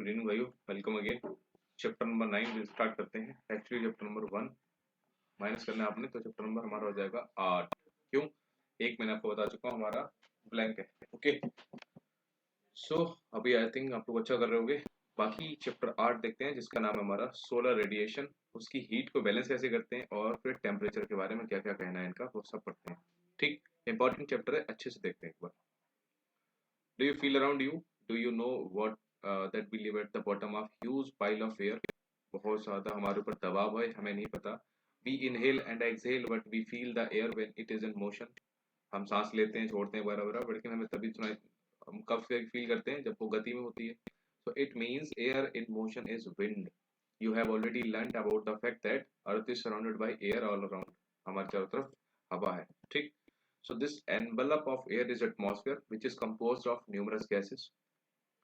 Good evening भाइयों, welcome again. Chapter number 9 start करते हैं। एक्चुअली चैप्टर नंबर 1 माइनस करना है आपने, तो चैप्टर नंबर हमारा हो जाएगा 8। क्यों? एक मैंने आपको बता चुका हूँ, हमारा ब्लैंक है। ओके, सो अभी आई थिंक आप लोग अच्छा कर रहे होगे। बाकी चैप्टर 8 देखते हैं, जिसका नाम है हमारा सोलर रेडिएशन। उसकी हीट को बैलेंस कैसे करते हैं और फिर टेम्परेचर के बारे में क्या क्या कहना है इनका, वो सब पढ़ते हैं। ठीक, इंपॉर्टेंट चैप्टर है, अच्छे से देखते हैं एक बार। Do you feel around you? Do you know what that we live at the bottom of huge pile of air? बहुत ज़्यादा हमारे ऊपर दबाव है, हमें नहीं पता। We inhale and exhale, but we feel the air when it is in motion. हम सांस लेते हैं, छोड़ते हैं, बराबर, लेकिन हमें तभी सुनाई, हम कब फील करते हैं जब वो गति में होती है। So it means air in motion is wind. You have already learned about the fact that Earth is surrounded by air all around. हमारे चारों तरफ हवा है, ठीक। So this envelope of air is atmosphere, which is composed of numerous gases.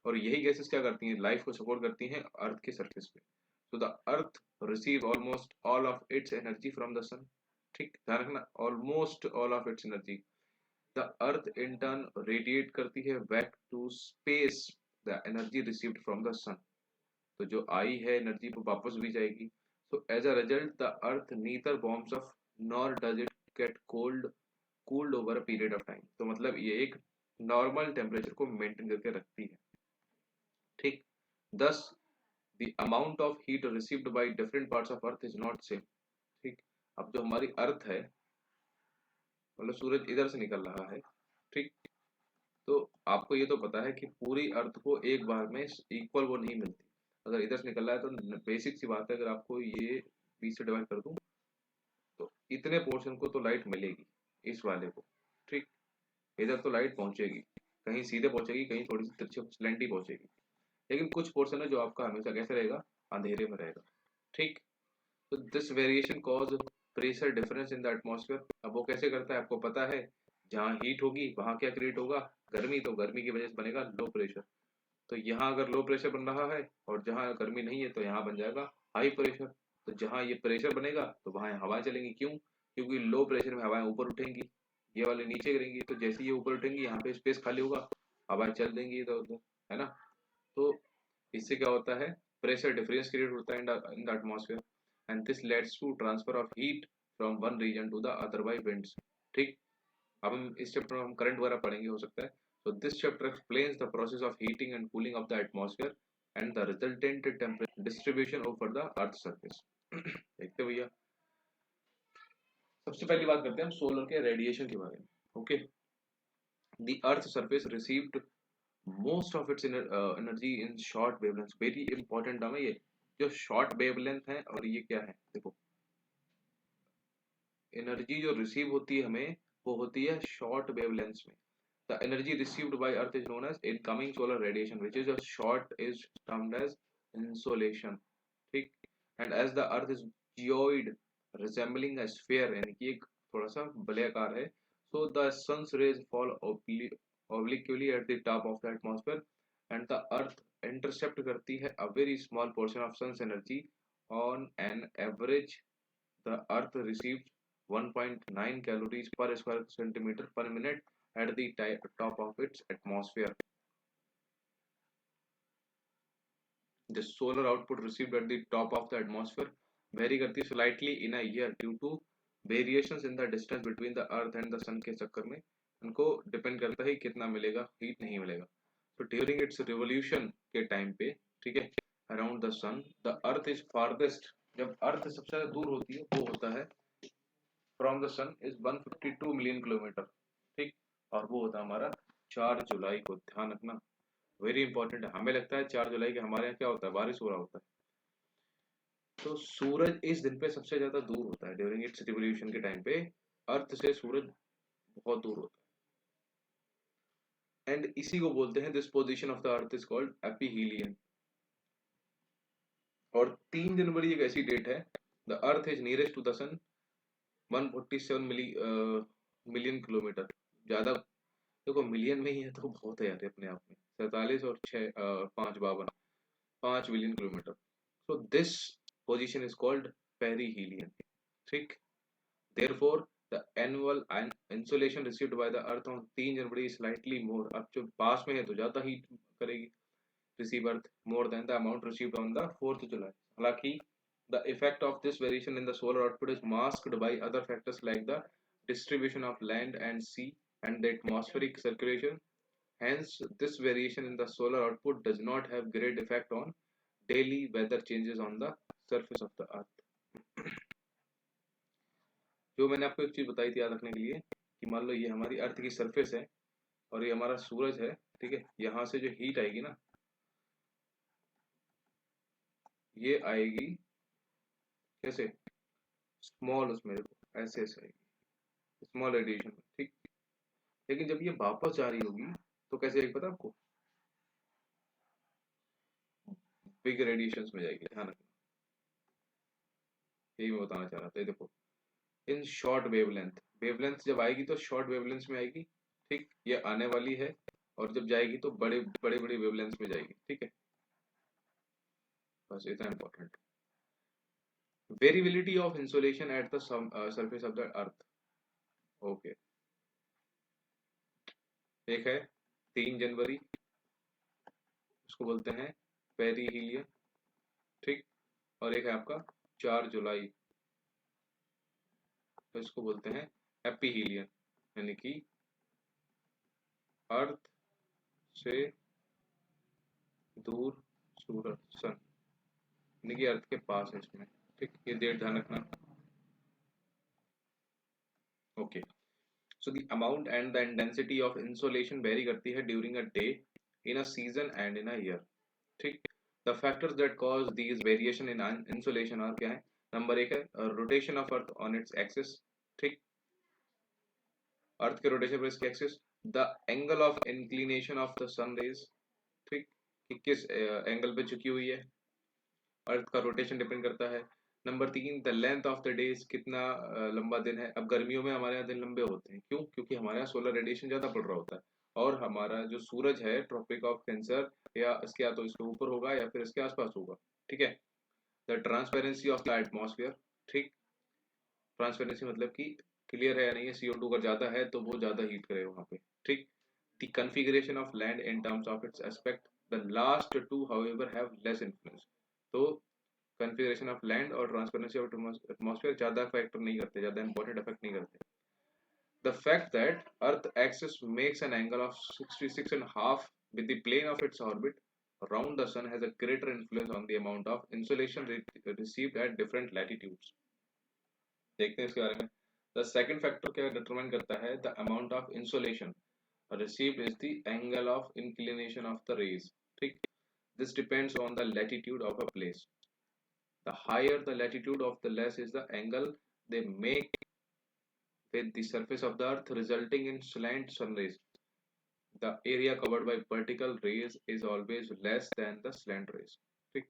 और यही gases क्या करती हैं? लाइफ को सपोर्ट करती हैं अर्थ के सरफेस पे। तो the earth receive almost all of its energy from the sun. ठीक, ध्यान रखना, almost all of its energy the earth in turn radiate करती है back to space the energy received from the sun. तो जो आई है एनर्जी वो वापस भी जाएगी। So as a result the earth neither warms up nor does it get cooled over a period of time. तो मतलब ये एक नॉर्मल टेम्परेचर को मेंटेन करके रखती है, ठीक। दस the amount of heat received by different parts of earth is not same. ठीक, अब जो हमारी अर्थ है, मतलब सूरज इधर से निकल रहा है, ठीक। तो आपको ये तो पता है कि पूरी अर्थ को एक बार में इक्वल वो नहीं मिलती। अगर इधर से निकल रहा है तो बेसिक सी बात है, अगर आपको ये 20 से डिवाइड कर दूं तो इतने पोर्शन को तो लाइट मिलेगी, इस वाले को, ठीक। इधर तो लाइट पहुंचेगी, कहीं सीधे पहुंचेगी, कहीं थोड़ी सी तिरछी स्लैंटी पहुंचेगी, लेकिन कुछ पोर्शन है जो आपका हमेशा कैसे रहेगा? अंधेरे में रहेगा, ठीक। तो this variation cause pressure difference in the atmosphere. अब वो कैसे करता है? आपको पता है, जहाँ हीट होगी वहां क्या क्रिएट होगा? गर्मी। तो गर्मी की वजह से बनेगा लो प्रेशर। तो यहाँ अगर लो प्रेशर बन रहा है और जहाँ गर्मी नहीं है तो यहाँ बन जाएगा हाई प्रेशर। तो जहाँ ये प्रेशर बनेगा तो वहां हवाएं चलेंगी। क्यों? क्योंकि लो प्रेशर में हवाएं ऊपर उठेंगी, ये वाले नीचे गिरेंगी। तो जैसे ये ऊपर उठेंगी, यहाँ पे स्पेस खाली होगा, हवाएं चल देंगी इधर उधर, है ना। तो इससे क्या होता है? प्रेशर डिफरेंस क्रिएट होता है in the atmosphere, and this leads to transfer of heat from one region to the other by winds, ठीक। अब हम इस चैप्टर में हम करंट वगैरह पढ़ेंगे, हो सकता है। So this chapter explains the process of heating and cooling of the atmosphere and the resultant temperature distribution over the earth surface. देखते भैया, सबसे पहली बात करते हैं हम सोलर के रेडिएशन के बारे में। Okay, the earth surface received most of its energy in short wavelengths. Very important term है ये, जो शॉर्ट वेवलेंथ है। और ये क्या है? देखो, एनर्जी जो रिसीव होती है हमें, वो होती है शॉर्ट वेवलेंथ्स में। The energy received by Earth is known as incoming solar radiation, which is a short is termed as insolation, ठीक। And as the Earth is geoid, resembling a sphere, यानी कि एक थोड़ा सा बलेआकार है, so the sun's rays fall obliquely at the top of the atmosphere, and the Earth intercept करती है a very small portion of sun's energy. On an average, the Earth receives 1.9 calories per square centimeter per minute at the top of its atmosphere. The solar output received at the top of the atmosphere vary करती है slightly in a year due to variations in the distance between the earth and the sun के चक्कर में उनको depend करता है कितना मिलेगा, हीट नहीं मिलेगा। तो ड्यूरिंग इट्स रिवोल्यूशन के टाइम पे, ठीक है, around the sun the earth is farthest. जब अर्थ सबसे ज्यादा दूर होती है वो होता है from the sun is 152 million kilometre, ठीक। और वो होता है हमारा 4 जुलाई को, ध्यान रखना, वेरी इंपॉर्टेंट है। हमें लगता है 4 जुलाई के हमारे यहाँ क्या होता है? बारिश हो रहा होता है। तो सूरज इस दिन पे सबसे ज्यादा दूर होता है, ड्यूरिंग इट्स रिवोल्यूशन के टाइम पे अर्थ से सूरज बहुत दूर होता है। एंड इसी को बोलते हैं, this position of the earth is called aphelion. और 3 जनवरी एक ऐसी डेट है, the earth is nearest to the sun 147 million kilometre. ज्यादा, देखो मिलियन में ही है तो बहुत है यार अपने आप में। 47 और 6 5 52, 5 billion kilometre. So this position is called perihelion, ठीक। Therefore the annual insolation received by the earth on 3 January slightly more. अब जो पास में है तो ज्यादा हीट करेगी, receive Earth more than the amount received on the 4th July. हालांकि the effect of this variation in the solar output is masked by other factors like the distribution of land and sea and the atmospheric circulation. Hence, this variation in the solar output does not have great effect on daily weather changes on the surface of the Earth. जो मैंने आपको एक चीज बताई थी याद रखने के लिए कि मान लो ये हमारी अर्थ की सरफेस है और ये हमारा सूरज है, ठीक है। यहाँ से जो हीट आएगी ना, ये आएगी कैसे, स्मॉल, उसमें देखो ऐसे ऐसे आएगी, स्मॉल रेडिएशन, ठीक। लेकिन जब ये वापस जा रही होगी तो कैसे आएगी पता आपको, बिग रेडिएशंस में जाएगी, ध्यान रखना। यही मैं बताना चाह रहा था। देखो इन शॉर्ट वेवलेंथ, वेवलेंथ जब आएगी तो शॉर्ट वेवलेंथ में आएगी, ठीक। ये आने वाली है और जब जाएगी तो बड़े बड़े बड़े वेवलेंथ में जाएगी, ठीक है। बस इतना important. Variability of insulation at the surface of the earth. Okay, एक है 3 जनवरी, उसको बोलते हैं पेरीहीलियन, ठीक। और एक है आपका 4 जुलाई, तो इसको बोलते हैं एपीहीलियन, यानी कि अर्थ से दूर सूरज, सन, यानी कि अर्थ के पास है इसमें, ठीक। ये डेट ध्यान रखना। Okay, so the amount and the intensity of insolation vary करती है during a day, in a season and in a year, ठीक। The factors that cause these variation in insolation are क्या है। नंबर 1 है rotation of earth on its axis, ठीक। Earth के rotation पर इसकी axis. The angle of inclination of the sun rays, ठीक, कि किस एंगल पे झुकी हुई है, अर्थ का रोटेशन डिपेंड करता है। Number 3 the length of the days, कितना लंबा दिन है। अब गर्मियों में हमारे यहाँ दिन लंबे होते हैं, क्यों, क्योंकि हमारे यहाँ सोलर रेडिएशन ज्यादा पड़ रहा होता है और हमारा जो सूरज है ट्रॉपिक ऑफ कैंसर या इसके, या तो इसके ऊपर होगा या फिर इसके आसपास होगा, ठीक है। The transparency of the atmosphere, ठीक। ट्रांसपेरेंसी मतलब कि क्लियर है या नहीं है, CO2 अगर ज्यादा है तो वो ज्यादा हीट करेगा वहां पे, ठीक। The configuration of land in terms of its aspect, the last two however have less influence. तो कन्फिगरेशन ऑफ लैंड और ट्रांसपेरेंसी ऑफ एटमॉस्फेयर ज्यादा फैक्टर नहीं करते, ज्यादा इंपॉर्टेंट इफेक्ट नहीं करते। The fact that earth axis makes an angle of 66.5 with the plane of its orbit around the sun has a greater influence on the amount of insolation received at different latitudes. देखते हैं इसके बारे में। The second factor क्या determine करता है the amount of insolation received is the angle of inclination of the rays, ठीक। This depends on the latitude of a place. The higher the latitude of the less is the angle they make with the surface of the earth resulting in slant sun rays. The area covered by vertical rays is always less than the slant rays, ठीक।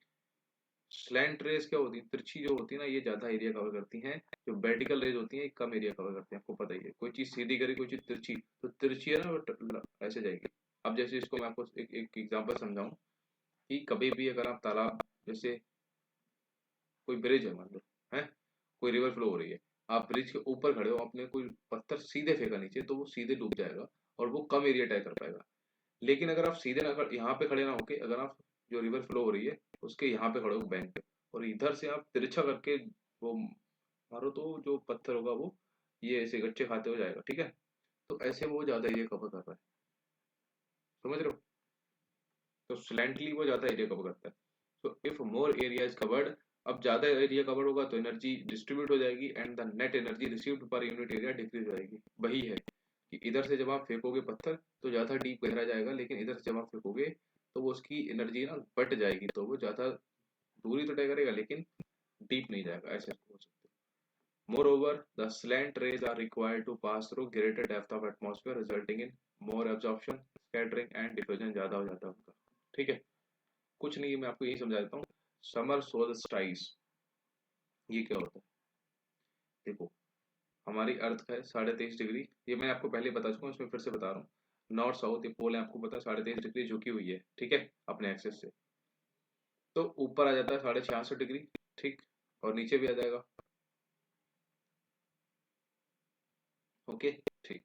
Slant raise क्या होती है, तिरछी जो होती है ना, ये ज्यादा एरिया कवर करती हैं। जो वर्टिकल रेज होती है कम एरिया कवर करती हैं, आपको पता ही है। कोई चीज सीधी करी, कोई चीज तिरछी, तो तिरछी है ना वो ऐसे जाएगी। अब जैसे इसको मैं आपको एक एग्जांपल समझाऊं कि कभी भी अगर आप तालाब, जैसे कोई ब्रिज है मान लो, है कोई रिवर फ्लो हो रही है, आप ब्रिज के ऊपर खड़े हो, आपने कोई पत्थर सीधे फेंका नीचे तो वो सीधे डूब जाएगा और वो कम एरिया तय कर पाएगा। लेकिन अगर आप सीधे ना यहाँ पे खड़े ना होके, अगर आप जो रिवर फ्लो हो रही है उसके यहाँ पे खड़े हो बैंक पे, और इधर से आप तिरछा करके वो मारो, तो जो पत्थर होगा वो ये ऐसे गच्चे खाते हो जाएगा, ठीक है। तो ऐसे वो ज्यादा एरिया कवर कर रहा है, समझ रहे हो। तो स्लैंटली वो ज्यादा एरिया कवर करता है। तो if more area is covered, अब ज्यादा एरिया कवर होगा तो एनर्जी डिस्ट्रीब्यूट हो जाएगी and the net energy received per unit area decrease हो जाएगी। वही है कि इधर से जब आप फेंकोगे पत्थर तो ज्यादा डीप गहरा जाएगा, लेकिन इधर से जब आप फेंकोगे तो वो उसकी एनर्जी ना बट जाएगी, तो वो ज्यादा दूरी तो तय करेगा लेकिन डीप नहीं जाएगा, ऐसे हो सकते हैं। Moreover, the slant rays are required to pass through greater depth of atmosphere, resulting in more absorption, scattering and diffusion ज्यादा हो जाता है उनका, ठीक है। कुछ नहीं, मैं आपको यही समझा देता हूँ। समर सोल्स्टाइस ये क्या होता है, देखो हमारी अर्थ का है 23.5 डिग्री, ये मैं आपको पहले बता चुका हूँ, इसमें फिर से बता रहा हूँ। नॉर्थ साउथ ये पोल है, आपको पता है 23.5 डिग्री झुकी हुई है, ठीक है, अपने एक्सेस से। तो ऊपर आ जाता है 66.5 डिग्री, ठीक, और नीचे भी आ जाएगा, ओके, ठीक।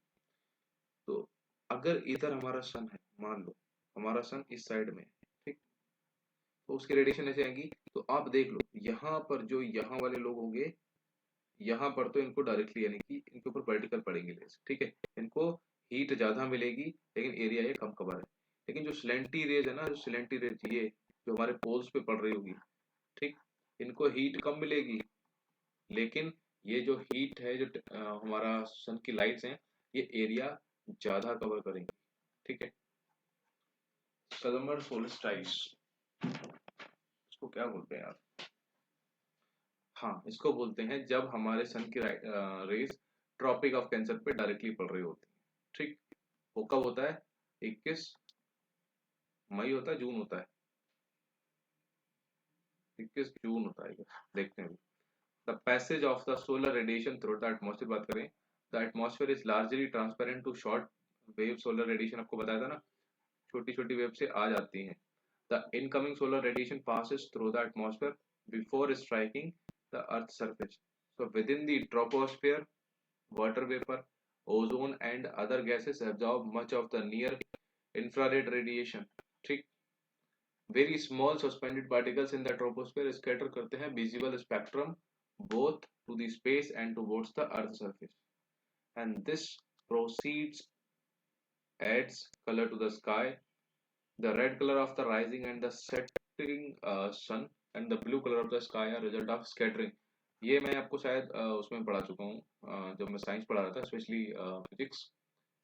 तो अगर इधर हमारा सन है, मान लो हमारा सन इस साइड में है, ठीक, तो उसकी रेडिएशन ऐसे आएंगी। तो आप देख लो यहाँ पर जो यहाँ वाले लोग होंगे, यहाँ पर तो इनको डायरेक्टली यानी कि इनके ऊपर वर्टिकल पड़ेंगे लेंस, ठीक है, इनको हीट ज्यादा मिलेगी लेकिन एरिया ये कम कवर है। लेकिन जो स्लेंटी रेज है ना, जो स्लेंटी रेज ये जो हमारे पोल्स पे पड़ रही होगी, ठीक, इनको हीट कम मिलेगी, लेकिन ये जो हीट है जो हमारा सन की लाइट्स हैं ये एरिया ज्यादा कवर करेंगे, ठीक है। समर सोल्स्टिस, इसको क्या बोलते हैं यार, हाँ इसको बोलते हैं जब हमारे सन की रेस ट्रॉपिक ऑफ कैंसर पे डायरेक्टली पड़ रही होती है, ठीक। वो कब होता है, 21 मई होता है, जून होता है, 21 जून होता है, देखते हैं। The passage of the solar radiation through the atmosphere बात करें, the atmosphere is largely transparent to short wave solar radiation, आपको बताया था ना, छोटी छोटी वेव से आ जाती हैं। The incoming solar radiation passes through the atmosphere before striking the earth's surface, so within the troposphere water vapor, ozone and other gases absorb much of the near infrared radiation, ठीक। very small suspended particles in the troposphere scatter करते हैं visible spectrum both to the space and towards the earth's surface, and this proceeds adds color to the sky. The red color of the rising and the setting sun and the blue color of the sky are result of scattering. ये मैं आपको शायद उसमें पढ़ा चुका हूँ, जब मैं साइंस पढ़ा रहा था स्पेशली फिजिक्स,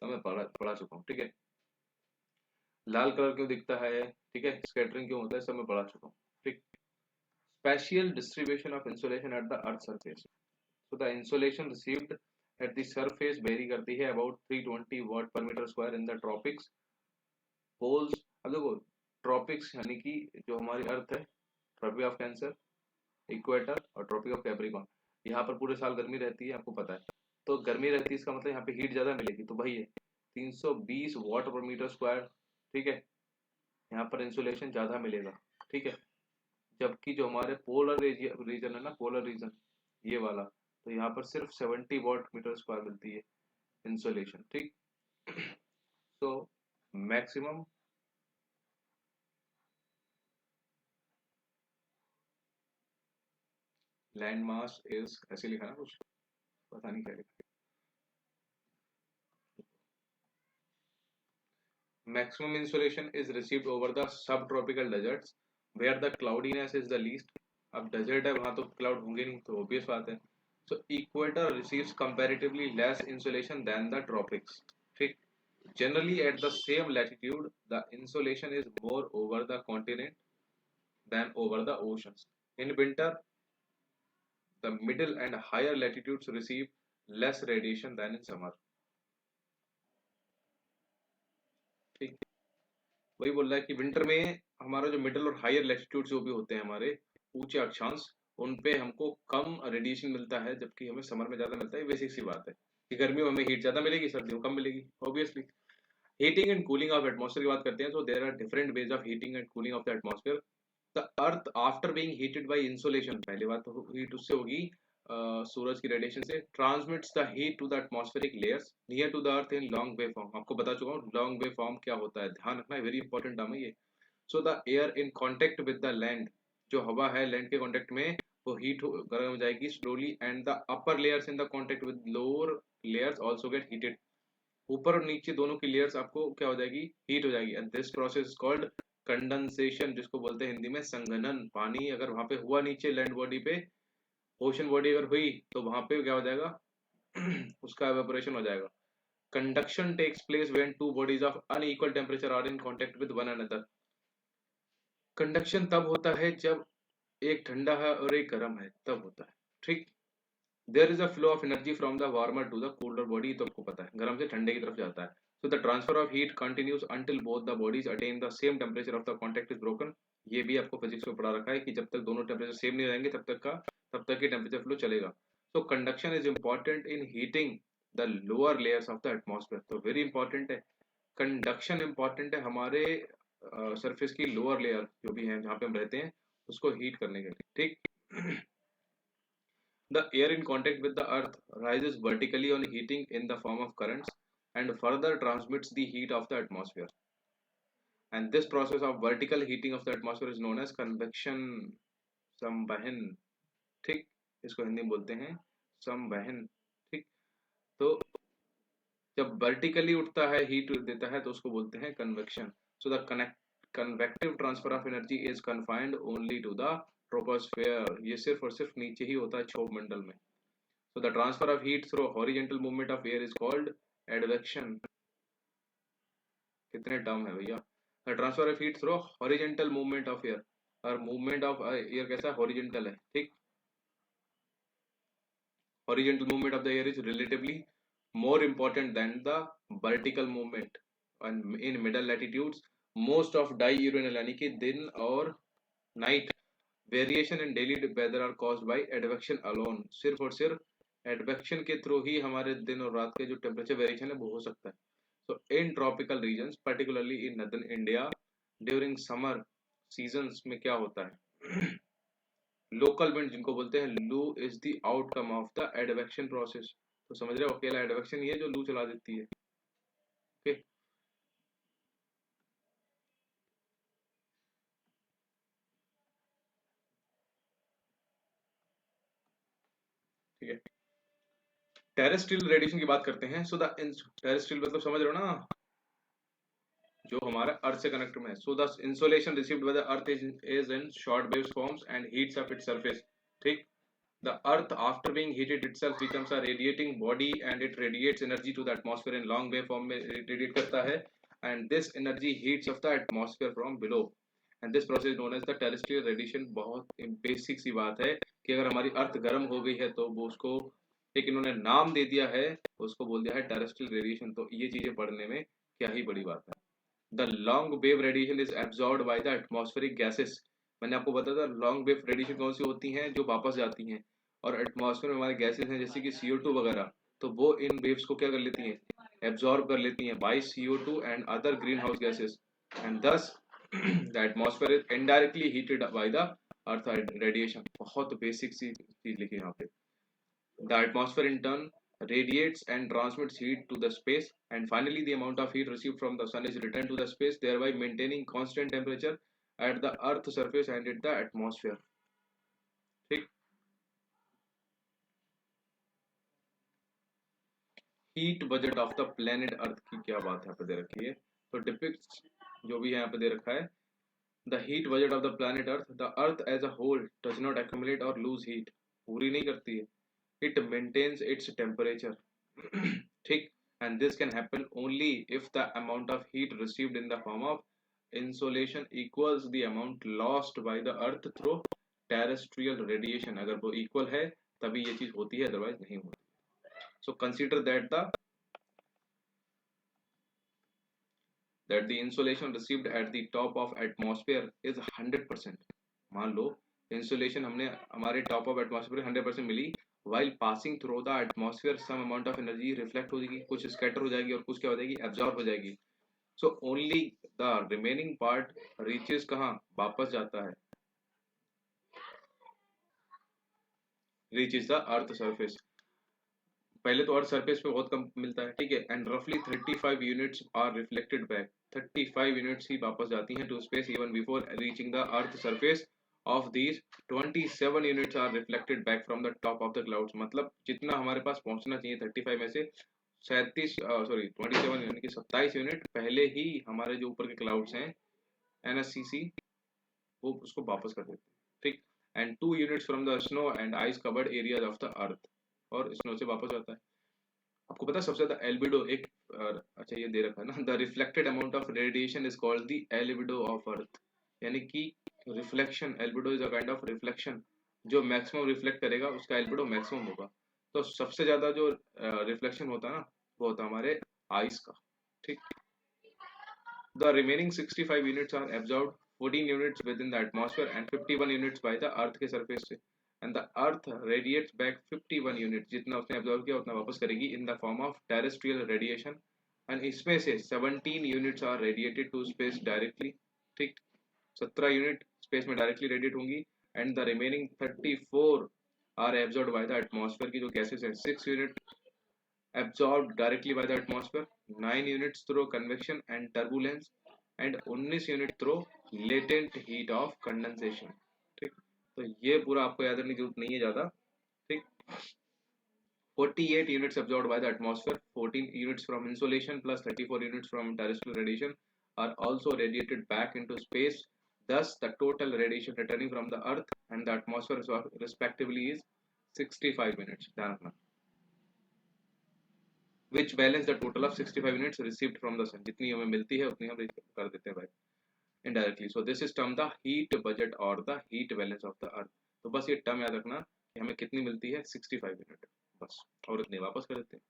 तो मैं पढ़ा चुका हूँ, ठीक है। लाल कलर क्यों दिखता है, ठीक है, स्कैटरिंग क्यों होता है, सब मैं पढ़ा चुका हूँ, ठीक। Spatial distribution of insulation at the earth surface, so the insolation received at the surface vary करती है about 320 watt per meter square in the tropics, poles। अब देखो ट्रॉपिक्स यानी कि जो हमारी अर्थ है, ट्रॉपिक ऑफ कैंसर, इक्वेटर और ट्रॉपिक ऑफ कैप्रिकॉर्न, यहाँ पर पूरे साल गर्मी रहती है, आपको पता है। तो गर्मी रहती है इसका मतलब यहाँ पे हीट ज्यादा मिलेगी, तो भाई है 320 वाट पर मीटर स्क्वायर, ठीक है, यहाँ पर इंसुलेशन ज्यादा मिलेगा, ठीक है। जबकि जो हमारे पोलर रीजन है ना, पोलर रीजन ये वाला, तो यहाँ पर सिर्फ 70 वाट मीटर स्क्वायर मिलती है इंसुलेशन, ठीक। तो मैक्सिमम लैंड मास इज, ऐसे लिखा ना कुछ, पता नहीं क्या लिखा। Maximum insolation is received over the subtropical deserts where the cloudiness is the least. अब desert है वहाँ तो cloud होंगे नहीं, तो obvious बात है। So equator receives comparatively less insolation than the tropics, ठीक। Generally at the same latitude, the insolation is more over the continent than over the oceans. In winter, the middle and higher latitudes receive less radiation than in summer, ठीक। वही बोल रहा है कि winter में हमारा जो मिडिल और हायर लैटिट्यूड जो भी होते हैं हमारे ऊंचे अक्षांश, उन पे हमको कम रेडिएशन मिलता है, जबकि हमें समर में ज्यादा मिलता है। बेसिक सी बात है कि गर्मियों में हमें हीट ज्यादा मिलेगी, सर्दियों में कम मिलेगी, obviously. Heating and cooling of atmosphere की बात करते हैं, तो there are different ways of heating and cooling of the atmosphere. The earth after being heated by insolation, पहली बात तो हीट उससे होगी, सूरज की रेडिएशन से, transmits the heat to the atmospheric layers near to the earth in long wave form. आपको बता चुका हूँ लॉन्ग वेव फॉर्म क्या होता है, ध्यान रखना है, वेरी इंपॉर्टेंट टर्म है ये। So the air in contact with the land, जो हवा है लैंड के कांटेक्ट में, वो हीट गर्म हो जाएगी slowly, and the upper layers in the contact with lower layers also get heated. ऊपर और नीचे दोनों की लेयर्स आपको क्या हो जाएगी, हीट हो जाएगी, and this process called condensation, जिसको बोलते हैं हिंदी में संघनन। पानी अगर वहां पे हुआ नीचे लैंड बॉडी पे, ओशन बॉडी अगर हुई, तो वहां पे क्या हो जाएगा उसका एवेपोरेशन हो जाएगा। Conduction takes place when two bodies of unequal temperature are in contact with one another. Conduction तब होता है जब एक ठंडा है और एक गर्म है, तब होता है, ठीक। There is a flow of energy from the warmer to the cooler body, तो आपको पता है गर्म से ठंडे की तरफ जाता है। So the transfer of heat continues until both the bodies attain the same temperature of the contact is broken. ये भी आपको फिजिक्स में पढ़ा रखा है कि जब तक दोनों टेम्परेचर सेम नहीं रहेंगे तब तक ही टेम्परेचर फ्लो चलेगा। So conduction is important in heating the lower layers of the atmosphere, तो वेरी इंपॉर्टेंट है, कंडक्शन इंपॉर्टेंट है हमारे सरफेस की लोअर लेयर जो भी है जहाँ पे हम रहते हैं उसको हीट करने के लिए, ठीक। The air in contact with the earth rises vertically on heating in the form of currents and further transmits the heat of the atmosphere. And this process of vertical heating of the atmosphere is known as convection, संवहन। ठीक, इसको हिंदी में बोलते हैं संवहन। ठीक, तो जब वर्टिकली उठता है, हीट देता है, तो उसको बोलते हैं convection. So the convective transfer of energy is confined only to the troposphere. ये सिर्फ और सिर्फ नीचे ही होता है, क्षोभ मंडल में। So the transfer of heat through horizontal movement of air is called advection. कितने टर्म है भैया? The transfer of heat through horizontal movement of air, और मूवमेंट ऑफ एयर कैसा है? हॉरिजॉन्टल है। ठीक, horizontal movement of the air is relatively more important than the vertical movement, and in middle latitudes most of diurnal यानी कि दिन और night variation in daily weather are caused by advection alone. सिर्फ और सिर्फ advection के through ही हमारे दिन और रात के जो टेम्परेचर वेरिएशन है वो हो सकता है। So in tropical regions particularly in northern India during summer seasons में क्या होता है? लोकल विंड जिनको बोलते हैं, लू is the outcome of the advection process. तो समझ रहे हो, अकेला एडवेक्शन ही है जो लू चला देती है। ओके, ठीक है। टेरेस्ट्रियल रेडिएशन की बात करते हैं। सो द टेरेस्ट्रियल मतलब समझ रहे हो ना, जो हमारा अर्थ से कनेक्ट में है। So the insolation received by the earth is in short wave forms and heats up its surface. ठीक, the earth after being heated itself becomes a radiating body and it radiates energy to the atmosphere in long wave form में radiate करता है, and this energy heats of the atmosphere from below, and this process known as the terrestrial radiation। बहुत basic सी बात है कि अगर हमारी अर्थ गर्म हो गई है तो वो उसको एक इन्होंने नाम दे दिया है, उसको बोल दिया है टेरेस्ट्रियल रेडिएशन। तो ये चीजें पढ़ने में क्या ही बड़ी बात है। The long wave radiation is absorbed by the atmospheric gases. मैंने आपको बताया था लॉन्ग वेव रेडिएशन कौन सी होती हैं? जो वापस जाती हैं, और एटमॉस्फेयर में हमारे गैसेस हैं जैसे कि CO2 वगैरह, तो वो इन वेव्स को क्या कर लेती हैं? एब्जॉर्ब कर लेती हैं by CO2 and other green house gases, and thus the atmosphere is indirectly heated by the earth radiation. बहुत बेसिक सी चीज लिखी है यहाँ पे। The atmosphere in turn radiates and transmits heat to the space, and finally the amount of heat received from the sun is returned to the space, thereby maintaining constant temperature at the earth surface and in the atmosphere। ठीक, heat budget of the planet अर्थ की क्या बात यहाँ पे दे रखी है? तो depicts जो भी यहाँ पे दे रखा है, the heat budget of the planet earth, the earth as a whole does not accumulate और लूज हीट। पूरी नहीं करती है, it maintains its temperature। ठीक, and this can happen only if the amount of heat received in the form of insolation equals the amount lost by the earth through terrestrial radiation। अगर वो equal है तभी ये चीज होती है, otherwise नहीं होती। so consider that the insolation received at the top of atmosphere is 100%। मान लो इंसुलेशन हमने हमारे टॉप ऑफ एटमॉस्फेयर 100% मिली, while passing through the atmosphere some amount of energy reflect हो जाएगी, कुछ स्कैटर हो जाएगी और कुछ क्या हो जाएगी? एब्जॉर्ब हो जाएगी। So only the remaining part reaches कहाँ? वापस जाता है, रीचेस द अर्थ सरफेस। पहले तो अर्थ सरफेस पे बहुत कम मिलता है, ठीक है, एंड रफली 35 units are reflected back. 35 units ही वापस जाती हैं to space even before reaching the earth surface. Of these 27 units are reflected back from the top of the clouds. मतलब जितना हमारे पास पहुंचना चाहिए 35 में से 27 यानी कि 27 यूनिट पहले ही हमारे जो ऊपर के क्लाउड्स हैं NSCC वो उसको वापस कर देते हैं। ठीक, and 2 units from the snow and ice covered areas of the अर्थ, और स्नो से वापस आता है। आपको पता है सबसे ज्यादा एल्बिडो एक अच्छा ये दे रखा है ना, the reflected amount of radiation is called the albedo of earth. यानी कि reflection, albedo is a kind of reflection, जो मैक्सिमम रिफ्लेक्ट करेगा उसका एल्बिडो मैक्सिमम होगा। तो सबसे ज्यादा जो रिफ्लेक्शन होता है ना वो होता है हमारे आइस का। ठीक, the remaining 65 units are absorbed 14 units within the atmosphere and 51 units by the अर्थ के सरफेस से, and the earth radiates back 51 units। जितना उसने एब्जॉर्ब किया उतना वापस करेगी in the form of terrestrial radiation, and इसमें से 17 units are radiated to space directly। ठीक, 17 यूनिट स्पेस में डायरेक्टली रेडिएट होंगी, and the remaining 34 are absorbed by the atmosphere की जो गैसेस है। 6 unit absorbed directly by the atmosphere, 9 units through convection and turbulence, and 19 unit through latent heat of condensation. ठीक, तो ये पूरा आपको याद रखने की जरूरत नहीं है ज्यादा। ठीक, 48 units absorbed by the atmosphere, 14 units from insolation plus 34 units from terrestrial radiation are also radiated back into space. Thus, the total radiation returning from the Earth and the atmosphere respectively is 65 units. ध्यान रखना, which balance the total of 65 units received from the sun. जितनी हमें मिलती है उतनी हम कर देते हैं भाई indirectly. So this is term the heat budget or the heat balance of the Earth. तो बस ये टर्म याद रखना कि हमें कितनी मिलती है 65 यूनिट, बस, और इतने वापस कर देते हैं।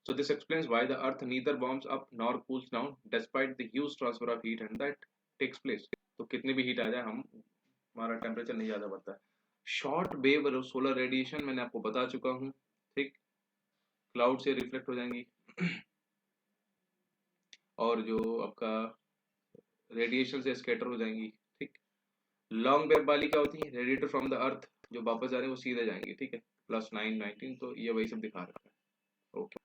So this explains why the Earth neither warms up nor cools down despite the huge transfer of heat and that takes place. तो कितनी भी हीट आ जाए हम हमारा टेम्परेचर नहीं ज्यादा बढ़ता है। शॉर्ट वेव सोलर रेडिएशन मैंने आपको बता चुका हूँ। ठीक, क्लाउड से रिफ्लेक्ट हो जाएंगी और जो आपका रेडिएशन से स्कैटर हो जाएंगी। ठीक, लॉन्ग वेव वाली क्या होती है, रेडिएटर फ्रॉम द अर्थ जो वापस जा रहे हैं वो सीधे जाएंगे। ठीक है, +9 19, तो ये वही सब दिखा रखा है। ओके,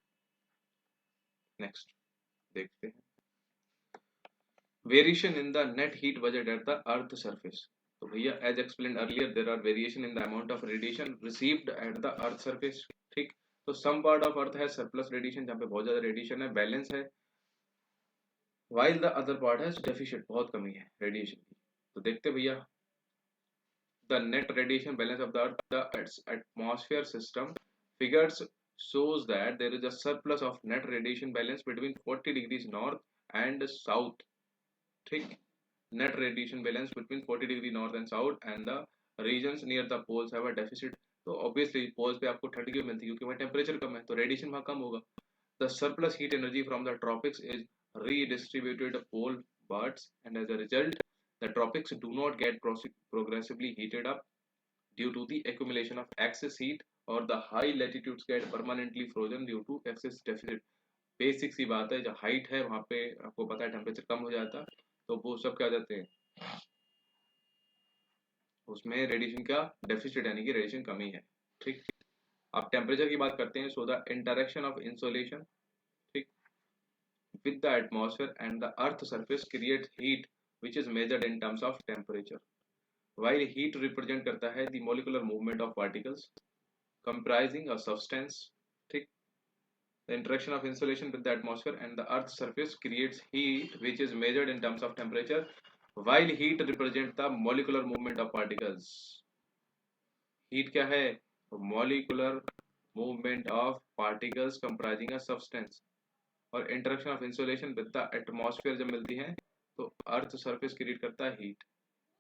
नेक्स्ट देखते हैं, variation in the net heat budget at the earth surface. तो भैया as explained earlier there are variation in the amount of radiation received at the earth surface. ठीक, तो सम पार्ट ऑफ अर्थ है surplus radiation जहाँ पे बहुत ज्यादा radiation है, बैलेंस है, while the other part has deficit, बहुत कमी है रेडिएशन की। तो देखते भैया, the net radiation balance of the earth, the atmosphere system figures shows that there is a surplus of net radiation balance between 40 degrees north and south. ठीक, net radiation balance between 40 degree north and south and the regions near the poles have a deficit. तो obviously poles पे आपको 30 क्यों मिलती है, क्योंकि वहाँ temperature कम है तो रेडिएशन वहाँ कम होगा। The surplus heat energy from the tropics is redistributed pole buds, and as a result, the tropics do not get progressively heated up due to the accumulation of excess heat, or the high latitudes get permanently frozen due to excess deficit. Basic सी बात है, जो height है वहां पे आपको पता है टेम्परेचर कम हो जाता है, तो वो सब क्या जाते हैं, उसमें रेडिएशन का डेफिसिट यानी कि रेडिएशन कमी है। ठीक, अब टेम्परेचर की बात करते हैं। So the interaction of insolation with the atmosphere and the earth surface creates heat which is measured in terms of temperature, while heat represent करता है the molecular movement of particles comprising a substance. ठीक, the interaction of insolation with the atmosphere and the earth surface creates heat which is measured in terms of temperature, while heat represent the molecular movement of particles. heat क्या है, molecular movement of particles comprising a substance, और interaction of insulation with the atmosphere जब मिलती है तो earth surface create करता है heat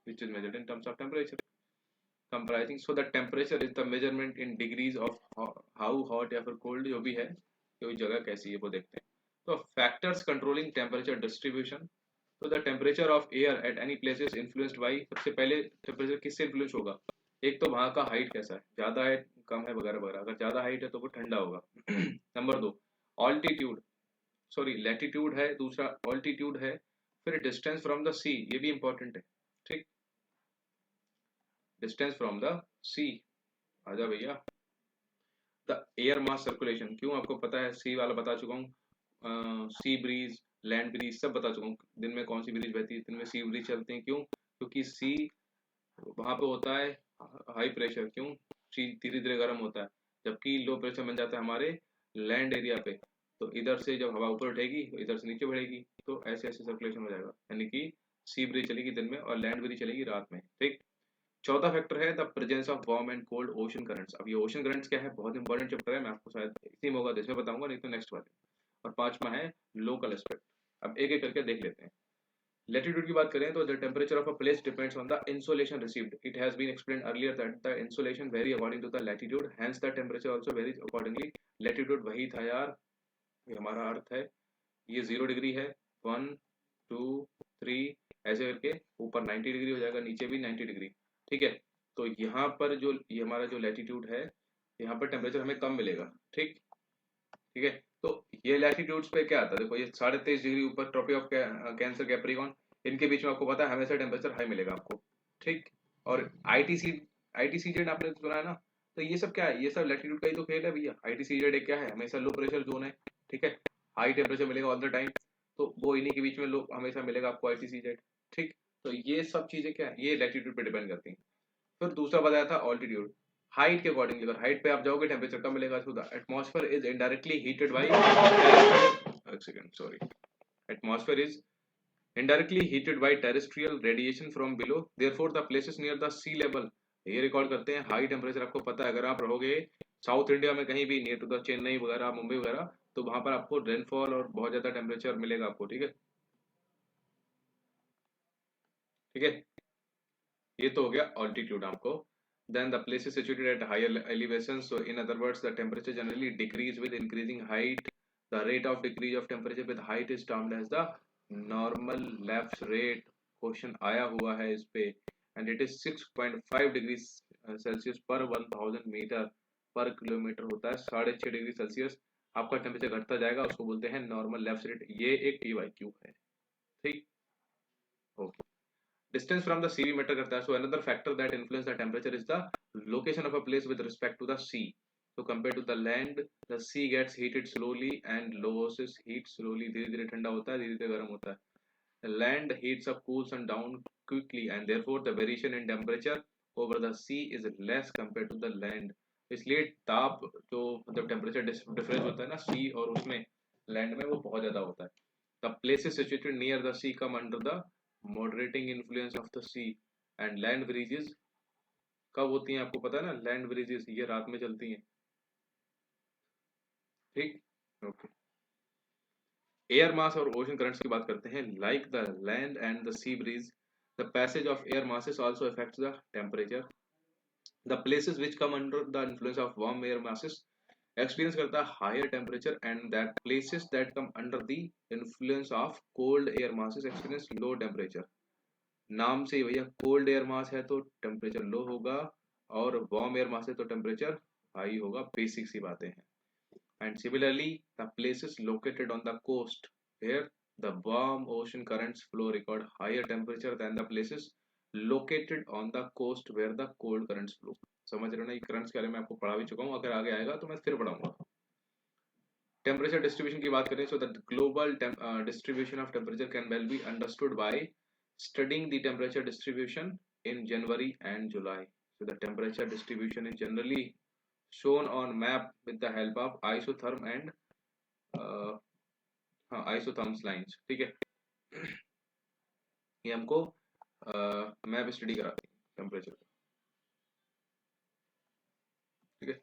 which is measured in terms of temperature comprising. So the temperature is the measurement in degrees of how hot या फिर cold जो भी है, कोई जगह कैसी है वो देखते हैं। तो फैक्टर्स कंट्रोलिंग टेम्परेचर डिस्ट्रीब्यूशन, तो the temperature of air at any place is influenced by, सबसे पहले टेम्परेचर किससे इन्फ्लुएंस होगा, एक तो वहां का हाइट कैसा है, ज्यादा है कम है वगैरह वगैरह, अगर ज्यादा हाइट है तो वो ठंडा होगा। नंबर 2 ऑल्टीट्यूड, सॉरी लैटिट्यूड है, दूसरा ऑल्टीट्यूड है, फिर डिस्टेंस फ्रॉम द सी, ये भी इंपॉर्टेंट है। ठीक, डिस्टेंस फ्रॉम द सी, आजा भैया। द एयर मास सर्कुलेशन, क्यों आपको पता है, सी वाला बता चुका हूँ, सी ब्रीज लैंड ब्रीज सब बता चुका हूँ, दिन में कौन सी ब्रीज बहती है, दिन में सी ब्रीज चलते हैं, क्यों, क्योंकि सी वहां पे होता है हाई प्रेशर, क्यों, सी धीरे धीरे गर्म होता है, जबकि लो प्रेशर बन जाता है हमारे लैंड एरिया पे, तो इधर से जब हवा ऊपर उठेगी तो इधर से नीचे बढ़ेगी, तो ऐसे ऐसे सर्कुलेशन हो जाएगा, यानी कि सी ब्रीज चलेगी दिन में और लैंड ब्रीज चलेगी रात में। ठीक, चौथा फैक्टर है the presence of warm and cold ocean currents. अब ये ओशन करंट्स क्या है, बहुत इंपॉर्टेंट चैप्टर है, मैं आपको शायद इसी में होगा तो इसमें बताऊंगा, नहीं तो नेक्स्ट वाले। और पांचवा है लोकल एस्पेक्ट। अब एक एक करके देख लेते हैं। Latitude की बात करें तो the temperature of a place depends on the insolation received. It has been explained earlier that the insolation vary according to the latitude, hence the temperature also varies accordingly. Latitude वही था यार, ये हमारा अर्थ है, ये 0 डिग्री है, 1 2 3 ऐसे करके ऊपर 90 डिग्री हो जाएगा, नीचे भी 90 डिग्री। ठीक है, तो यहाँ पर जो ये हमारा जो लैटिट्यूड है, यहाँ पर टेम्परेचर हमें कम मिलेगा। ठीक, ठीक है, तो ये लैटिट्यूड्स पे क्या आता है, देखो ये 23.5 डिग्री ऊपर ट्रॉपिक ऑफ कैंसर कैप्रिकॉन, इनके बीच में आपको पता है हमेशा टेम्परेचर हाई मिलेगा आपको। ठीक, और आईटीसीजेड आपने सुना है ना, तो ये सब क्या है, ये सब लैटिट्यूड का ही तो खेल है भैया। आईटीसीजेड क्या है, हमेशा लो प्रेशर जोन है। ठीक है, हाई टेम्परेचर मिलेगा ऑल द टाइम, तो वो इन्हीं के बीच में लोग हमेशा मिलेगा आपको ICCZ। ठीक, तो ये सब चीजें क्या है, ये लैटिट्यूड पे डिपेंड करती हैं। फिर दूसरा बताया था ऑल्टीट्यूड, हाइट के अकॉर्डिंग, अगर हाइट पे आप जाओगे टेम्परेचर कम मिलेगा। So the atmosphere is indirectly heated by, एक second sorry, atmosphere is indirectly heated by terrestrial radiation from below, therefore the places near the sea level, ये रिकॉर्ड करते हैं हाई टेम्परेचर। आपको पता है अगर आप रहोगे साउथ इंडिया में कहीं भी नियर टू द चेन्नई वगैरह, मुंबई वगैरह, तो वहां पर आपको रेनफॉल और बहुत ज्यादा टेम्परेचर मिलेगा आपको। ठीक है, ठीक है, ये तो हो गया ऑल्टीट्यूड आपको। Then the places situated at higher elevation, so in other words the temperature generally decrease with increasing height. The rate of decrease of temperature with height is termed as the normal lapse rate. Question आया हुआ है इस पे, and it is 6.5 degree Celsius पर 1000 metre पर kilometre होता है, 6.5 degree Celsius आपका टेम्परेचर घटता जाएगा, उसको बोलते हैं नॉर्मल लैप्स रेट। ये एक TYQ है। ठीक, okay. Distance from the sea भी मैटर करता है। So another factor that influence the temperature is the location of a place with respect to the sea. So compared to the land, the sea gets heated slowly and loses heat slowly. धीरे धीरे ठंडा होता है, धीरे धीरे गर्म होता है। The land heats up, cools and down quickly, and therefore the variation in temperature over the sea is less compared to the land. इसलिए ताप जो मतलब टेम्परेचर डिफरेंस होता है ना सी और उसमें लैंड में, वो बहुत ज्यादा होता है। The places situated near the sea come under the moderating influence of the sea, and land breezes कब होती हैं आपको पता है ना, लैंड ब्रीजेस ये रात में चलती हैं। ठीक, ओके। एयर मास और ओशन करंट्स की बात करते हैं। Like the land and the sea breeze, the passage of air masses also affects the temperature. The places which come under the influence of warm air masses experience करता है higher temperature, and that places that come under the influence of cold air masses experience low temperature. नाम से ही भैया cold air mass है तो temperature low होगा, और warm air mass है तो टेम्परेचर हाई होगा, बेसिक सी बातें हैं। And similarly the places located on the coast where the warm ocean currents flow record higher temperature than the places located on the coast where the cold currents flow. समझ रहे हो ना, ये currents के बारे में आपको पढ़ा भी चुका हूँ, अगर आगे आएगा तो मैं फिर पढ़ाऊंगा। टेम्परेचर डिस्ट्रीब्यूशन की बात करें, so the global distribution of temperature can well be understood by studying the temperature distribution in January and July. So the temperature distribution is generally shown on map with the help of isotherm and isotherms lines। ठीक है, ये हमको map study कराती है temperature का। ठीक है,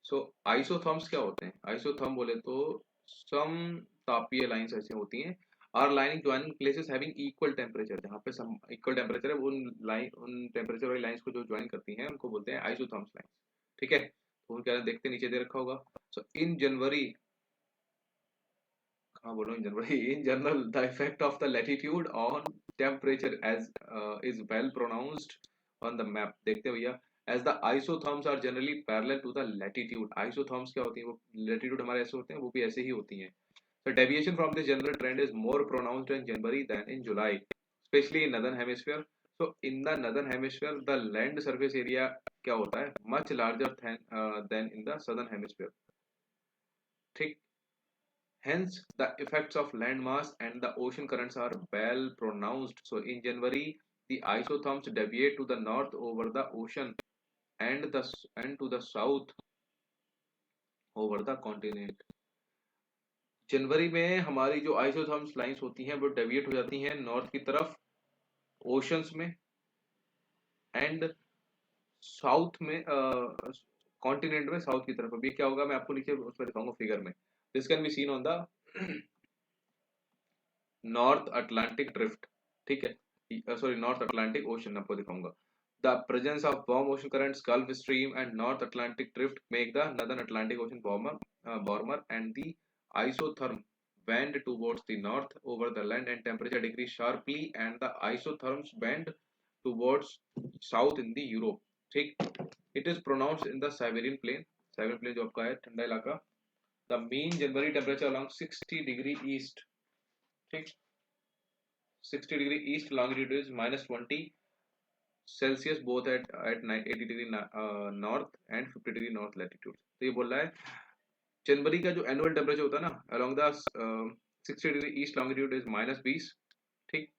सो isotherms क्या होते हैं? आइसोथर्म बोले तो सम तापीय लाइंस ऐसी होती हैं are lining joining places having equal temperature, जहाँ पे सम इक्वल टेम्परेचर है, उन टेम्परेचर वाली लाइंस को जो ज्वाइन करती हैं उनको बोलते हैं आइसोथर्म्स लाइंस। ठीक है, तो उनके देखते नीचे दे रखा होगा। सो इन जनवरी, हाँ बोलो, in January in general the effect of the latitude on temperature as is well pronounced on the map. देखते हैं भैया, as the isotherms are generally parallel to the latitude। isotherms क्या होती हैं? वो latitude हमारे ऐसे होते हैं, वो भी ऐसे ही होती हैं। The deviation from this general trend is more pronounced in January than in July, especially in northern hemisphere. So in the northern hemisphere, the land surface area क्या होता है? Much larger than in the southern hemisphere। ठीक, hence the effects of land mass and the ocean currents are well pronounced। So in January, the isotherms deviate to the north over the ocean and to the south over the continent। जनवरी में हमारी जो isotherms lines होती हैं वो deviate हो जाती हैं north की तरफ ओशंस में, एंड साउथ में कॉन्टिनेंट में साउथ की तरफ। अभी क्या होगा मैं आपको नीचे उसमें दिखाऊंगा फिगर में। This can be seen on the north Atlantic drift. ठीक है, सॉरी नॉर्थ अटलांटिक ओशन आपको दिखाऊंगा। The presence of warm ocean currents, Gulf Stream, and North Atlantic drift make the Northern Atlantic Ocean warmer, and the isotherm bend towards the north over the land, and temperature decrease sharply, and the isotherms bend towards south in the Europe। ठीक, it is pronounced in the Siberian plain। Siberian plain जो आपका है ठंडा इलाका। The mean January temperature along 60 degree east, ठीक, 60 degree east longitude is -20 Celsius both at 80 degree north and 50 degree north latitude. तो ये बोल रहा है जनवरी का जो एनुअल टेम्परेचर होता है ना along the 60 degree east longitude is -20, ठीक,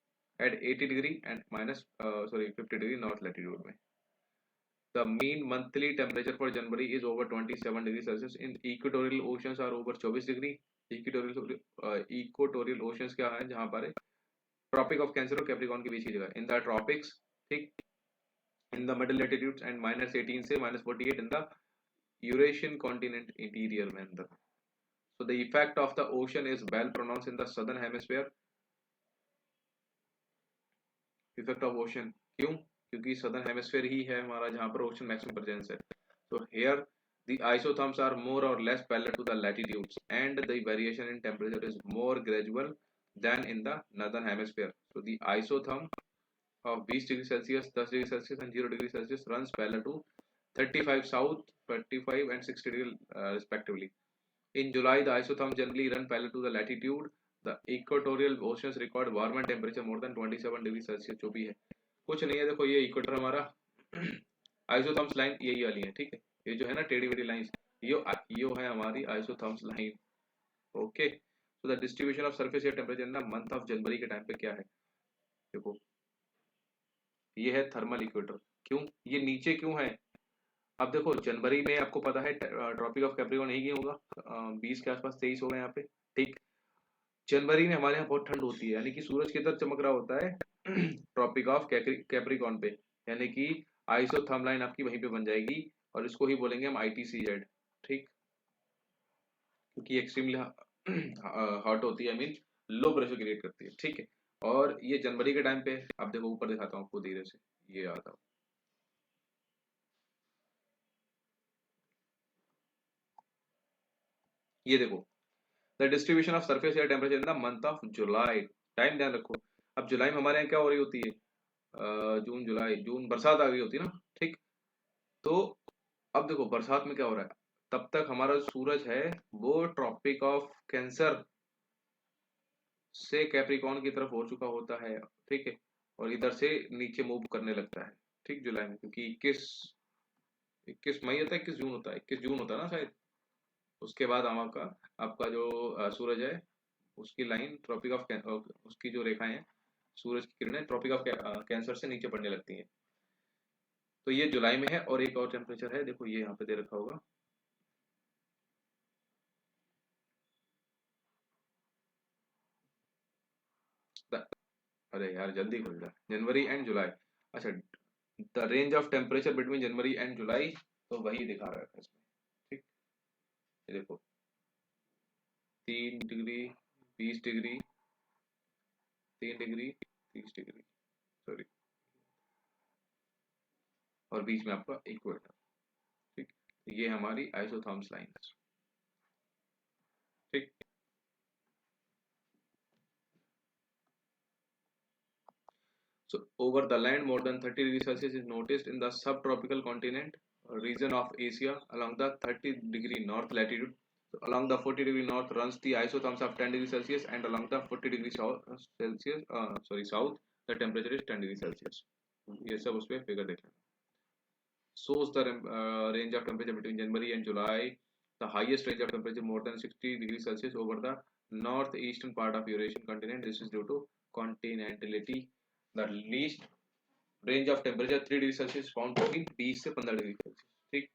at 80 degree and sorry 50 degree north latitude में। The mean monthly temperature for January is over 27 degrees Celsius. In equatorial oceans are over 24 degree. Equatorial oceans क्या है, जहां पर tropic of cancer और Capricorn के बीच की जगह, इन द ट्रॉपिक्स, ठीक, in the middle latitudes and -18 से -48 in the Eurasian continent interior में अंदर। So the effect of the ocean is well pronounced in the southern hemisphere. Effect of ocean, क्यों? क्योंकि southern hemisphere ही है हमारा जहाँ पर ocean maximum presence है। So here the isotherms are more or less parallel to the latitudes and the variation in temperature is more gradual than in the northern hemisphere. So the isotherm of 20 degree Celsius, 10 degree Celsius and 0 degree Celsius runs parallel to 35 south, 35 and 60 degree respectively. In July, the isotherms generally run parallel to the latitude. The equatorial oceans record warmer temperature more than 27 degree Celsius, जो भी है कुछ नहीं है। देखो ये equator हमारा isotherms line यही वाली है, ठीक है, ये जो है ना टेढ़ी मेढ़ी लाइन, यो है हमारी isotherms line. Okay, so the distribution of surface air temperature in the month of January के टाइम पे क्या है, देखो ये है थर्मल इक्वेटर। क्यों ये नीचे क्यों है? अब देखो जनवरी में आपको पता है ट्रॉपिक ऑफ कैप्रिकॉर्न नहीं गया होगा, 20 के आसपास 23 हो गए यहाँ पे, ठीक। जनवरी में हमारे यहाँ बहुत ठंड होती है, यानी कि सूरज किधर चमक रहा होता है ट्रॉपिक ऑफ कैप्रिकॉर्न पे, यानी कि आइसोथर्म लाइन आपकी वहीं पे बन जाएगी और इसको ही बोलेंगे हम ITCZ, ठीक, क्योंकि एक्सट्रीमली हॉट होती है, मीन लो प्रेशर क्रिएट करती है, ठीक है। और ये जनवरी के टाइम पे, आप देखो ऊपर दिखाता हूँ आपको धीरे से, ये आता हूँ, ये देखो the distribution of surface air temperature in the month of July. Time ध्यान रखो, अब जुलाई में हमारे यहाँ क्या हो रही होती है, जून जुलाई, जून बरसात आ गई होती है ना, ठीक। तो अब देखो बरसात में क्या हो रहा है, तब तक हमारा सूरज है वो ट्रॉपिक ऑफ कैंसर से कैप्रिकॉर्न की तरफ हो चुका होता है, ठीक है, और इधर से नीचे मूव करने लगता है, ठीक, जुलाई में, क्योंकि 21 मई होता है, 21 जून होता है, 21 जून होता है ना शायद, उसके बाद आपका आपका जो सूरज है उसकी लाइन ट्रॉपिक ऑफ उसकी जो रेखाएं हैं, सूरज की किरणें ट्रॉपिक ऑफ कैंसर से नीचे पड़ने लगती हैं। तो ये जुलाई में है। और एक और टेम्परेचर है, देखो ये यहाँ पे दे रखा होगा, अरे यार जल्दी खुल जाए, जनवरी एंड जुलाई। अच्छा, the range of temperature between January and July, तो वही दिखा रहा है इसमें, ठीक, ये देखो 3 degree 20 degree, 3 degree 30 degree, sorry, और बीच में आपका इक्वेटर, ठीक, ये हमारी आइसोथर्म्स लाइन, ठीक। So over the land, more than 30 degrees Celsius is noticed in the subtropical continent region of Asia along the 30 degree north latitude. So along the 40 degree north runs the isotherms of 10 degrees Celsius, and along the 40 degree south, the temperature is 10 degrees Celsius. ये सब उस पे figure देख लेना। Shows the range of temperature between January and July. The highest range of temperature more than 60 degrees Celsius over the northeastern part of Eurasian continent. This is due to continentality. The least range of temperature 3 degree Celsius found between 20 से 15 degree Celsius, ठीक।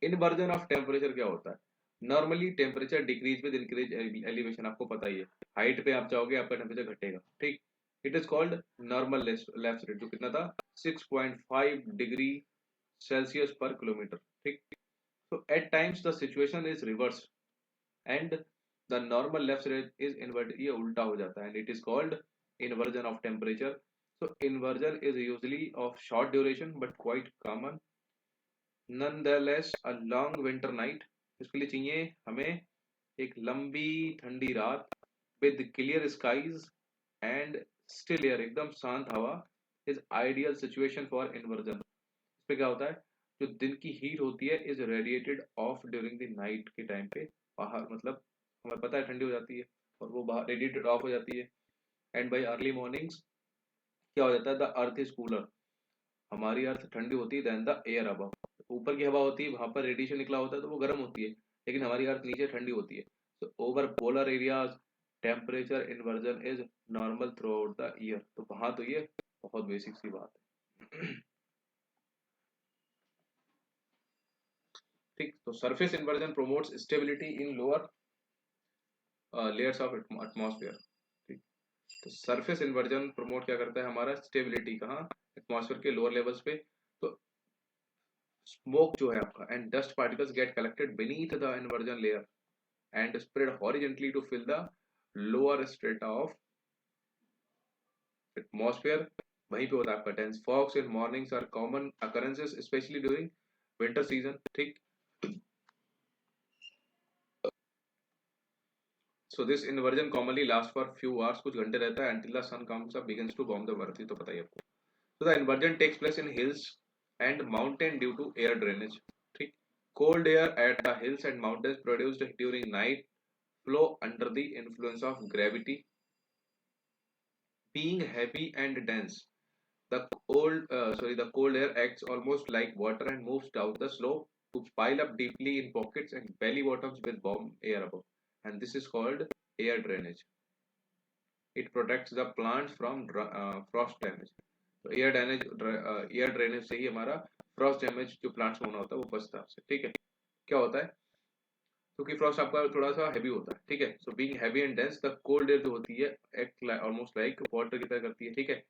Inversion of temperature क्या होता है? Normally temperature decrease with increase elevation, आपको पता ही है, height पे आप जाओगे आपका टेम्परेचर घटेगा, ठीक। It is called normal lapse rate, जो कितना था 6.5 डिग्री सेल्सियस पर किलोमीटर, ठीक। तो at times the situation is reverse and the normal lapse rate is invert, ये उल्टा हो जाता है, and it is called inversion of temperature. So inversion is usually of short duration but quite common. Nonetheless, a long winter night, इसके लिए चाहिए हमें एक लंबी ठंडी रात with clear skies and still air, एकदम शांत हवा, is ideal situation for inversion. इस पे क्या होता है, जो दिन की हीट होती है is radiated off during the night के टाइम पे, बाहर मतलब हमें पता है ठंडी हो जाती है और वो बाहर रेडिएटेड ऑफ हो जाती है, एंड बाई अर्ली मॉर्निंग्स क्या हो जाता है, द अर्थ इज कूलर, हमारी अर्थ ठंडी होती है देन द एयर अबव, ऊपर की हवा होती है वहां पर रेडिएशन निकला होता है तो वो गर्म होती है, लेकिन हमारी अर्थ नीचे ठंडी होती है। So over polar areas temperature inversion is normal throughout the year. तो वहां तो ये बहुत बेसिक सी बात है। ठीक, तो surface inversion promotes stability in lower layers of atmosphere. ठीक, तो सरफेस इन्वर्जन प्रमोट क्या करता है हमारा, स्टेबिलिटी कहाँ, एटमॉस्फेयर के लोअर लेवल्स पे। तो स्मोक जो है आपका and dust particles get collected beneath the inversion layer and spread horizontally to fill the lower strata of atmosphere. वहीं पे होता है आपका dense fogs in mornings are common occurrences especially during winter season. ठीक, so this inversion commonly lasts for few hours, कुछ घंटे रहता है until the sun comes up begins to warm the earth। तो पता ही है आपको। So the inversion takes place in hills and mountain due to air drainage। ठीक, cold air at the hills and mountains produced during night flow under the influence of gravity being heavy and dense। The cold air acts almost like water and moves down the slope to pile up deeply in pockets and belly bottoms with warm air above, and this is called air drainage। It protects the plants from frost damage। तो air drainage से ही हमारा Frost damage जो plants में होना होता है वो बचता है उससे। ठीक है, क्या होता है, क्योंकि फ्रॉस्ट आपका थोड़ा सा हैवी होता है। ठीक है, so being heavy and dense the cold air जो होती है एक्ट ऑलमोस्ट लाइक वाटर की तरह करती है। ठीक है,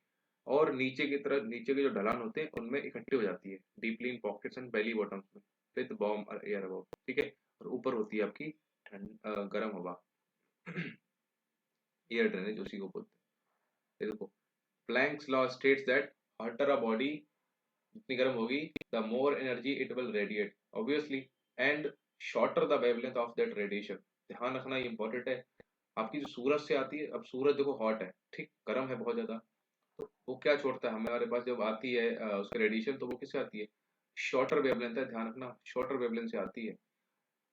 और नीचे की तरह नीचे के जो ढलान होते हैं उनमें इकट्ठी हो जाती है deeply in pockets and valley bottoms में विद वार्म एयर अबव। ठीक है, और ऊपर होती है आपकी गर्म हवा। एयर ड्रेनेज उसी को बोलते हैं। ये देखो, planks law states that hotter a body जितनी गर्म होगी the more energy it will radiate obviously and shorter the wavelength of that radiation। ध्यान रखना ये इंपॉर्टेंट है। आपकी जो सूरज से आती है, अब सूरज देखो हॉट है, ठीक, गर्म है बहुत ज्यादा, तो वो क्या छोड़ता है हमारे पास जब आती है उसका रेडिएशन, तो वो किससे आती है, शॉर्टर वेवलेंथ है। ध्यान रखना शॉर्टर वेवलेंथ से आती है।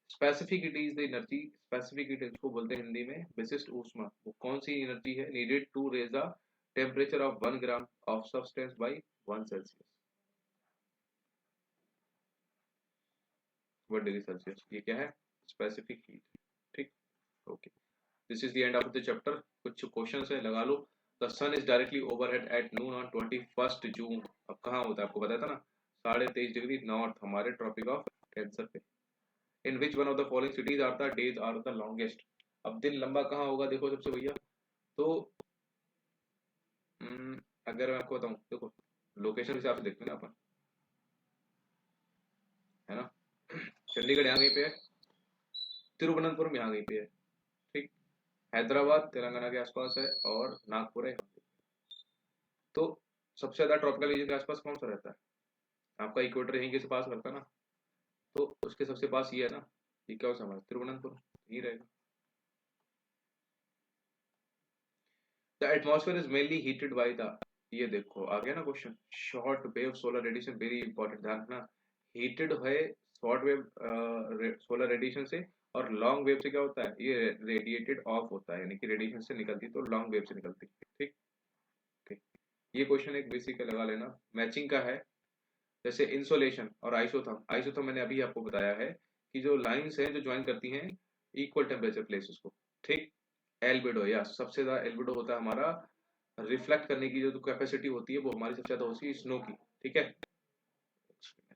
Specific is the energy, specific इसको बोलते हैं हिंदी में विशिष्ट ऊष्मा। वो कौन सी एनर्जी है, needed to raise the temperature of 1 gram of substance by 1 Celsius, 1 degree Celsius. ये क्या है, स्पेसिफिक हीट। ठीक, okay, this is the end of the chapter. कुछ क्वेश्चन है लगा लो। The sun is directly overhead at noon on 21 June. अब कहाँ होता है आपको पता था ना, 23.5 डिग्री नॉर्थ हमारे ट्रॉपिक ऑफ कैंसर पे। In which one of the following cities are the days are the longest. अब दिन लंबा कहाँ होगा देखो सबसे भैया, तो अगर मैं आपको बताऊं, देखो लोकेशन हिसाब से देखते हैं ना अपन, है ना, चंडीगढ़ यहाँ कहीं पे है, तिरुवनंतपुरम यहाँ कहीं पे है। ठीक, हैदराबाद तेलंगाना के आसपास है और नागपुर है यहाँ पे। तो सबसे ज्यादा ट्रॉपिकल रीजन के आसपास कौन सा रहता है, आपका इक्वेटर यहीं के से पास रहता है ना, तो उसके सबसे पास ये है ना, ये क्या हो हमारा तिरुवनंतपुरम ही रहेगा। The atmosphere is mainly heated by the, ये देखो आ गया ना question, short wave solar radiation, very important, ध्यान रखना। हीटेड है शॉर्ट वेव सोलर रेडिएशन से, और लॉन्ग वेव से क्या होता है, ये रेडिएटेड ऑफ होता है, यानी कि रेडिएशन से निकलती तो लॉन्ग वेव से निकलती। ठीक, ठीक, ये क्वेश्चन एक बेसिक लगा लेना। मैचिंग का है, जैसे इंसोलेशन और आइसोथर्म। आइसोथर्म मैंने अभी आपको बताया है कि जो लाइंस हैं जो ज्वाइन करती हैं इक्वल टेम्परेचर प्लेसेस को। ठीक, एल्बिडो, या सबसे ज्यादा एल्बिडो होता है हमारा, रिफ्लेक्ट करने की जो कैपेसिटी होती है वो हमारी सबसे ज्यादा होती है स्नो की। ठीक है,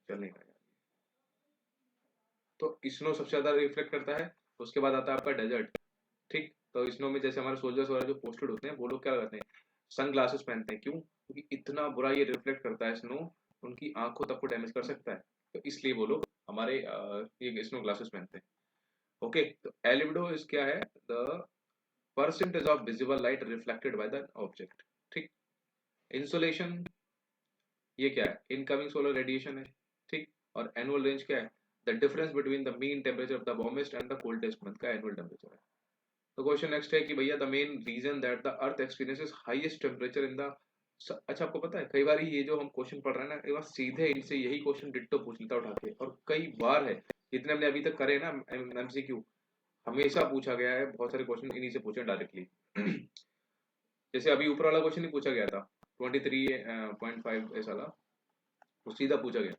चलने का, तो स्नो सबसे ज्यादा रिफ्लेक्ट करता है। उसके बाद आता है आपका डेजर्ट। ठीक, तो स्नो में जैसे हमारे सोल्जर्स वगैरह जो पोस्टेड होते हैं वो लोग क्या करते हैं, सन ग्लासेस पहनते हैं। क्यों, क्योंकि इतना बुरा ये रिफ्लेक्ट करता है स्नो, उनकी आंखों तक को डैमेज कर सकता है, तो इसलिए वो लोग हमारे ये स्नो ग्लासेस पहनते हैं। ओके, तो एल्बिडो इस क्या है, the percentage of visible light reflected by the object. ठीक, इंसोलेशन ये क्या है, इनकमिंग सोलर रेडिएशन है। ठीक, और एनुअल रेंज क्या है, the difference between the mean temperature of the warmest and the coldest month का एनुअल टेम्परेचर है। तो क्वेश्चन नेक्स्ट है कि भैया the main region that the earth experiences highest temperature in the, अच्छा आपको पता है कई बार ये जो हम क्वेश्चन पढ़ रहे हैं ना, कई बार सीधे इनसे यही क्वेश्चन डिट्टो पूछ लेता उठा के, और कई बार है जितने हमने अभी तक करे ना एमसीक्यू, हमेशा पूछा गया है, बहुत सारे क्वेश्चन इन्हीं से पूछे डायरेक्टली। जैसे अभी ऊपर वाला क्वेश्चन ही पूछा गया था 23.5 ऐसा था, वो सीधा पूछा गया।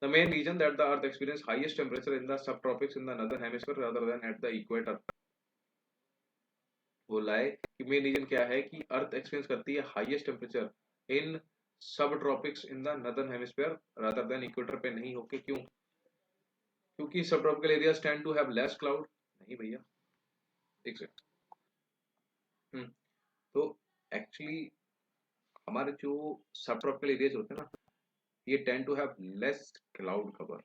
The main reason that the Earth experiences highest temperature in the subtropics in the northern hemisphere rather than at the equator बोला है कि मेन रीजन क्या है कि अर्थ एक्सपीरियंस करती है highest temperature in sub tropics in the northern hemisphere rather than equator पे नहीं होके। क्यों? क्योंकि sub tropical areas tend to have less cloud. नहीं भैया, एक सेकंड। तो एक्चुअली हमारे जो सब ट्रॉपिकल एरियाज होते हैं ना, ये tend to have less cloud cover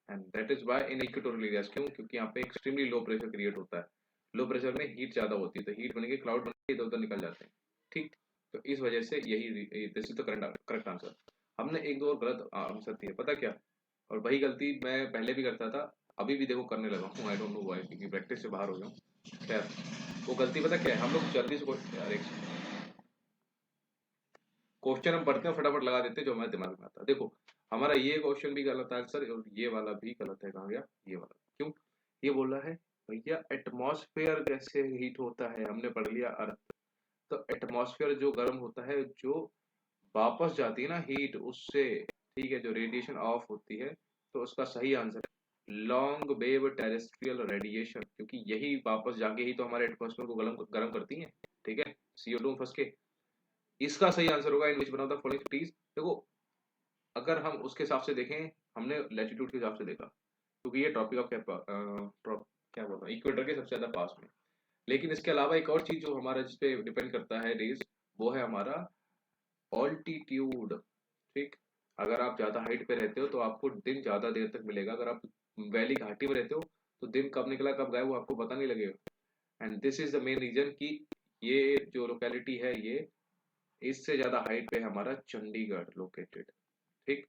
and that is why in equatorial areas. क्यों? क्योंकि यहाँ पे एक्सट्रीमली लो प्रेशर क्रिएट होता है। लो प्रेशर में हीट ज्यादा होती है, तो हीट बन के क्लाउड बन के इधर उधर निकल जाते हैं। ठीक, तो इस वजह से यही this is the correct answer. हमने एक दो और गलत आंसर दिए, पता क्या? और वही गलती मैं पहले भी करता था, अभी भी देखो करने लगा हूँ। आई डोंट नो व्हाई, क्योंकि प्रैक्टिस से बाहर हो गया हूँ। खैर, वो गलती पता क्या है? हम लोग जल्दी से यार एक क्वेश्चन हम पढ़ते हैं फटाफट लगा देते हैं जो हमारे दिमाग में आता है। देखो, हमारा ये क्वेश्चन भी गलत है आंसर, और ये वाला भी गलत है। कहाँ गया ये वाला? क्यों? ये बोल रहा है भैया एटमॉस्फेयर कैसे हीट होता है, हमने पढ़ लिया अर्थ। तो एटमॉस्फेयर जो गर्म होता है, जो वापस जाती है ना हीट उससे, ठीक है, जो रेडिएशन ऑफ होती है, तो उसका सही आंसर है लॉन्ग वेव टेरेस्ट्रियल रेडिएशन, क्योंकि यही वापस जाके ही तो हमारे एटमॉस्फेयर को गर्म गर्म करती है। ठीक है, CO2 में फंस के। इसका सही आंसर होगा in which one of the following cities. देखो, अगर हम उसके हिसाब से देखें, हमने लैटिट्यूड के हिसाब से देखा, क्योंकि ये टॉपिक ऑफ क्या बोल रहा हूँ, इक्वेटर के सबसे ज्यादा पास में। लेकिन इसके अलावा एक और चीज जो हमारा जिस पे डिपेंड करता है रेस, वो है हमारा ऑल्टीट्यूड। ठीक, अगर आप ज्यादा हाइट पे रहते हो तो आपको दिन ज्यादा देर तक मिलेगा। अगर आप वैली घाटी में रहते हो तो दिन कब निकला कब गया वो आपको पता नहीं लगेगा। And this is the main reason कि ये जो लोकेलिटी है, ये इससे ज्यादा हाइट पे है हमारा चंडीगढ़ लोकेटेड। ठीक,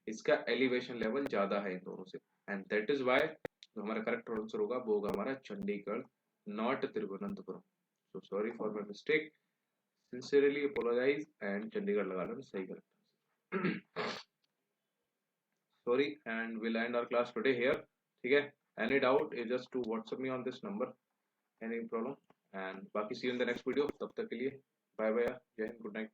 इसका एलिवेशन लेवल ज्यादा है इन दोनों से, एंड दैट इज व्हाई जो हमारा करेक्ट आंसर होगा वो होगा हमारा Chandigarh, not Thiruvananthapuram. So sorry for my mistake, sincerely apologise, and Chandigarh लगा लो सही correct. Sorry, and will end our class today here. ठीक है, any doubt is just to WhatsApp me on this number, any problem, and बाकी see you in the next video. तब तक के लिए बाय बाय, जय हिंद, गुड नाइट।